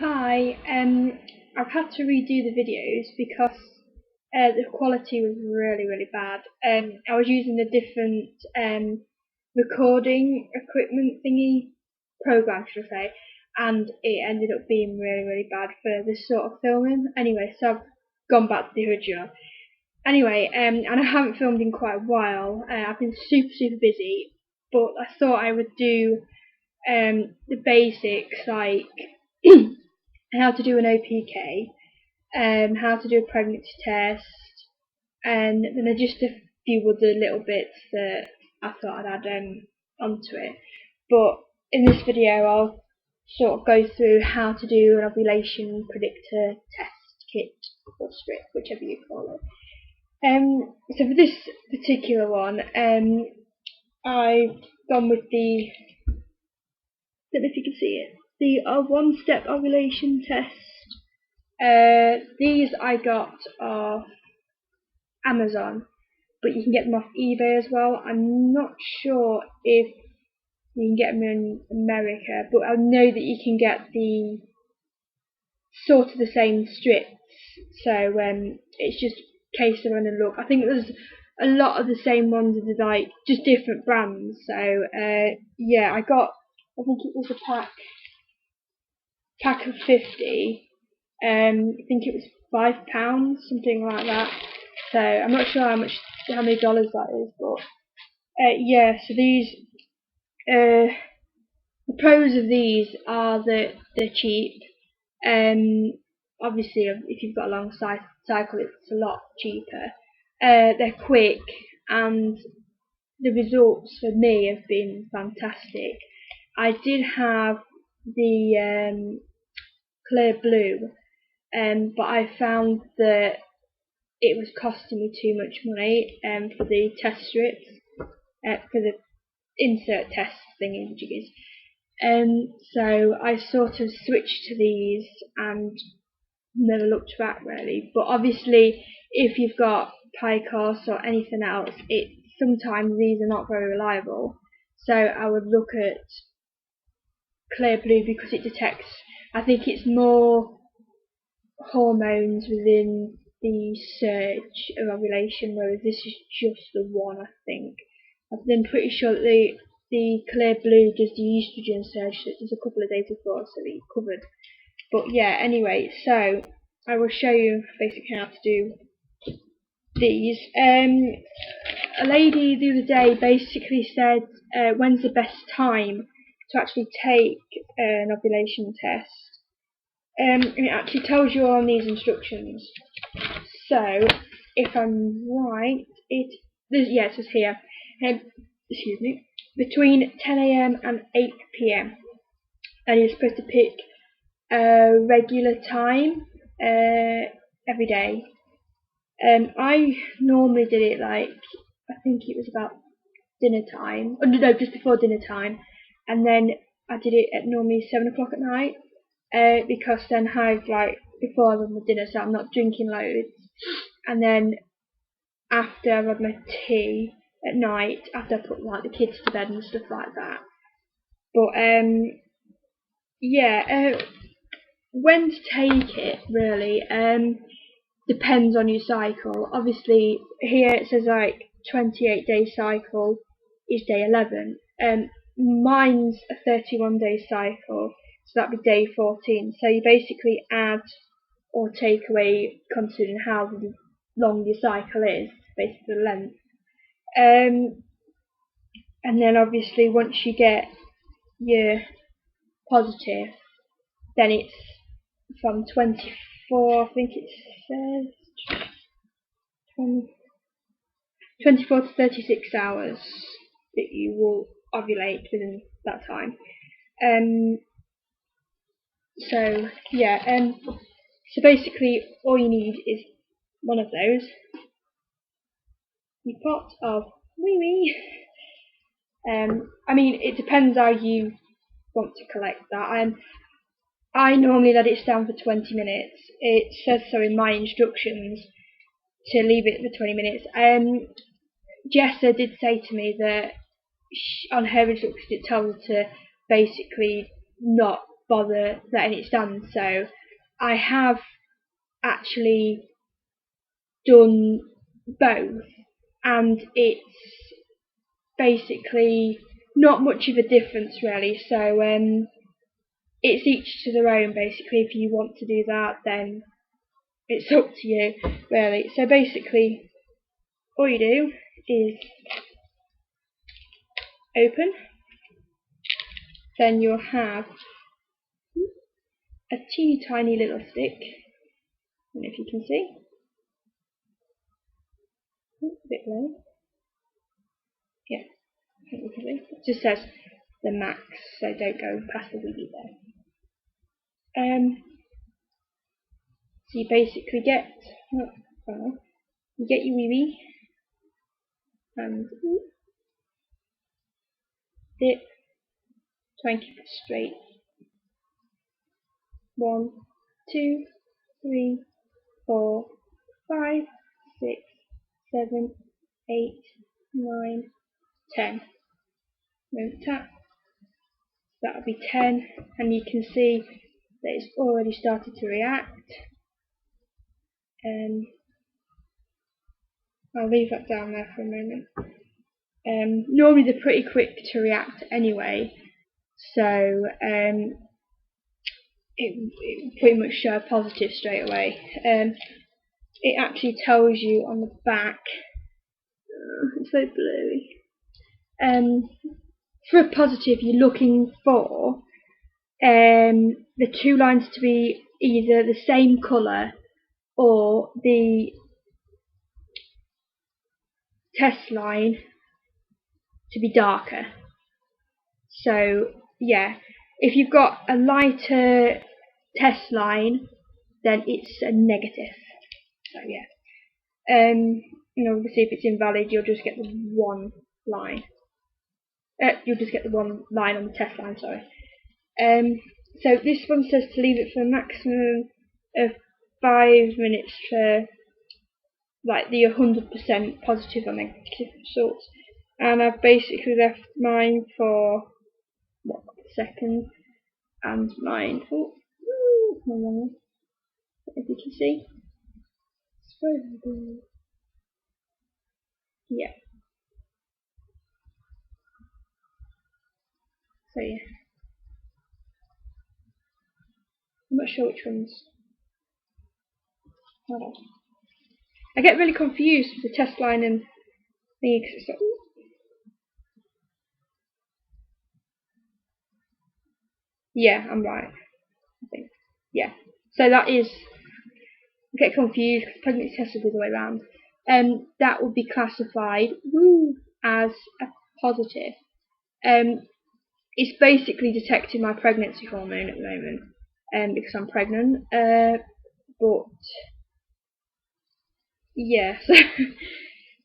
Hi, I've had to redo the videos because the quality was really bad. I was using a different recording equipment thingy program, should I say, and it ended up being really bad for this sort of filming. Anyway, so I've gone back to the original. Anyway, and I haven't filmed in quite a while. I've been super busy, but I thought I would do the basics like how to do an OPK, how to do a pregnancy test, and then there's just a few other little bits that I thought I'd add onto it. But in this video, I'll sort of go through how to do an ovulation predictor test kit or strip, whichever you call it. So for this particular one, I've gone with the, I don't know if you can see it, the one-step ovulation test. These I got off Amazon, but you can get them off eBay as well. I'm not sure if you can get them in America, but I know that you can get the sort of the same strips. So it's just a case of having a look. I think there's a lot of the same ones, and like just different brands. So yeah, I think it was a pack of 50. I think it was £5, something like that. So I'm not sure how many dollars that is, but yeah. So these, the pros of these are that they're cheap. Obviously, if you've got a long cycle, it's a lot cheaper. They're quick, and the results for me have been fantastic. I did have the clear blue, but I found that it was costing me too much money for the test strips, for the insert test thingy-jiggies. So I sort of switched to these and never looked back really. But obviously, if you've got PICOS or anything else, sometimes these are not very reliable. So I would look at clear blue because it detects, I think it's more hormones within the surge of ovulation, whereas this is just the one, I think. I'm pretty sure that the clear blue does the estrogen surge, so it does a couple of days before, so that you're covered. But yeah, anyway, so I will show you basically how to do these. A lady the other day basically said when's the best time to actually take an ovulation test. And it actually tells you on these instructions. So, if I'm right, it says here, excuse me, between 10 AM and 8 PM, and you're supposed to pick a regular time every day. I normally did it I think it was about dinner time, no, just before dinner time, and then I did it at normally 7 o'clock at night. Because then I've before I've had my dinner, so I'm not drinking loads, and then after I've had my tea at night, after I put the kids to bed and stuff like that. But yeah, when to take it really depends on your cycle. Obviously here it says 28-day cycle is day 11. Mine's a 31-day cycle. So that'd be day 14. So you basically add or take away considering how long your cycle is, basically the length. And then obviously once you get your positive, then it's from 24, I think it says 24 to 36 hours that you will ovulate within that time. So yeah, so basically all you need is one of those, your pot of wee. I mean, it depends how you want to collect that. I normally let it stand for 20 minutes. It says so in my instructions to leave it for 20 minutes. Jessa did say to me that on her instructions it tells her to basically not bother letting it stand. So I have actually done both, and it's basically not much of a difference really. So it's each to their own basically. If you want to do that, then it's up to you really. So basically all you do is open, then you'll have a teeny tiny little stick, I don't know if you can see, a bit low, yeah, it just says the max, so don't go past the wee there. So you basically get, you get your wee and dip, try and keep it straight. 1, 2, 3, 4, 5, 6, 7, 8, 9, 10. Then tap, that'll be 10, and you can see that it's already started to react. I'll leave that down there for a moment. Normally they're pretty quick to react anyway, so it pretty much show positive straight away. It actually tells you on the back, it's so blurry, for a positive you're looking for the two lines to be either the same colour or the test line to be darker. So yeah, if you've got a lighter test line, then it's a negative. So yeah, obviously if it's invalid, you'll just get the one line. You'll just get the one line on the test line. Sorry. So this one says to leave it for a maximum of 5 minutes for like the 100% positive or negative results, and I've basically left mine for a second, and mine. If you can see, yeah. So yeah, I'm not sure which ones. Hold on. I get really confused with the test line and thingy because it's like, yeah, I'm right. I think. Yeah. So that is, I get confused because pregnancy test is the other way around. That would be classified as a positive. It's basically detecting my pregnancy hormone at the moment, because I'm pregnant. But yeah,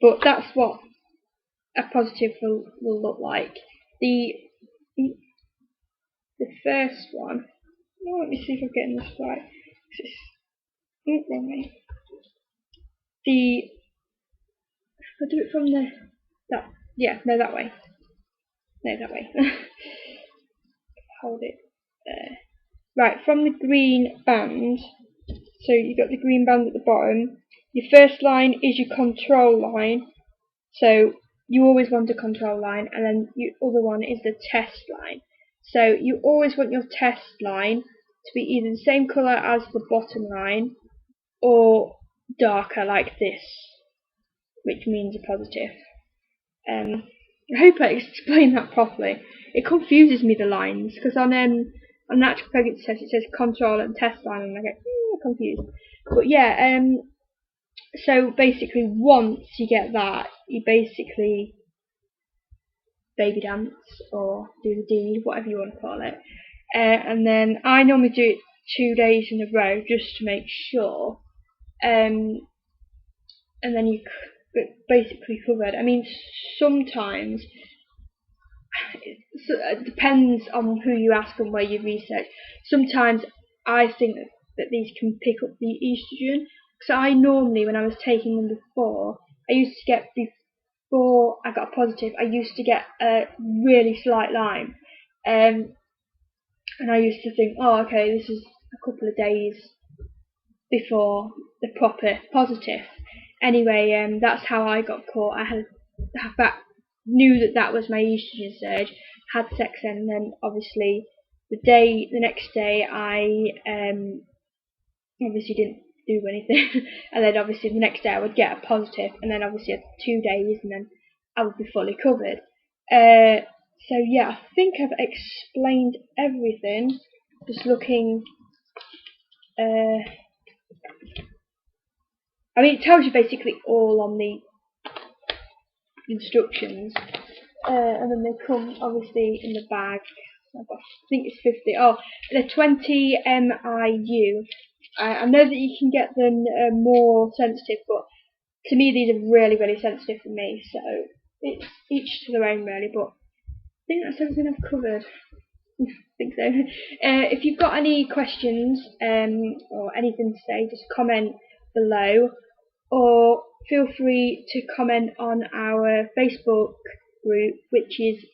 but that's what a positive will look like. The first one. Oh, let me see if I'm getting this right. Wrong way. I'll do it from that way. No, that way. Hold it there. Right, from the green band. So you've got the green band at the bottom. Your first line is your control line. So you always want a control line, and then your other one is the test line. So you always want your test line to be either the same colour as the bottom line or darker like this, which means a positive. I hope I explained that properly. It confuses me, the lines, because on an actual pregnancy test it says control and test line, and I get confused. But yeah, so basically once you get that, you basically baby dance or do the deed, whatever you want to call it. And then I normally do it 2 days in a row just to make sure. And then you basically covered. I mean, sometimes it depends on who you ask and where you research. Sometimes I think that these can pick up the estrogen. So I normally, when I was taking them before, I used to get, before I got a positive, I used to get a really slight line. and I used to think, oh, okay, this is a couple of days before the proper positive. Anyway, that's how I got caught. I knew that was my estrogen surge, had sex, and then obviously the next day, I obviously didn't do anything, and then obviously the next day I would get a positive, and then obviously 2 days, and then I would be fully covered. So yeah, I think I've explained everything. Just looking. I mean, it tells you basically all on the instructions, and then they come obviously in the bag. I think it's 50. Oh, they're 20 MIU. I know that you can get them more sensitive, but to me these are really, really sensitive for me. So it's each to their own, really. But I think that's everything I've covered. I think so. If you've got any questions or anything to say, just comment below, or feel free to comment on our Facebook group, which is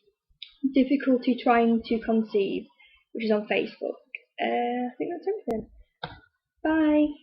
Difficulty Trying to Conceive, which is on Facebook. I think that's everything. Bye.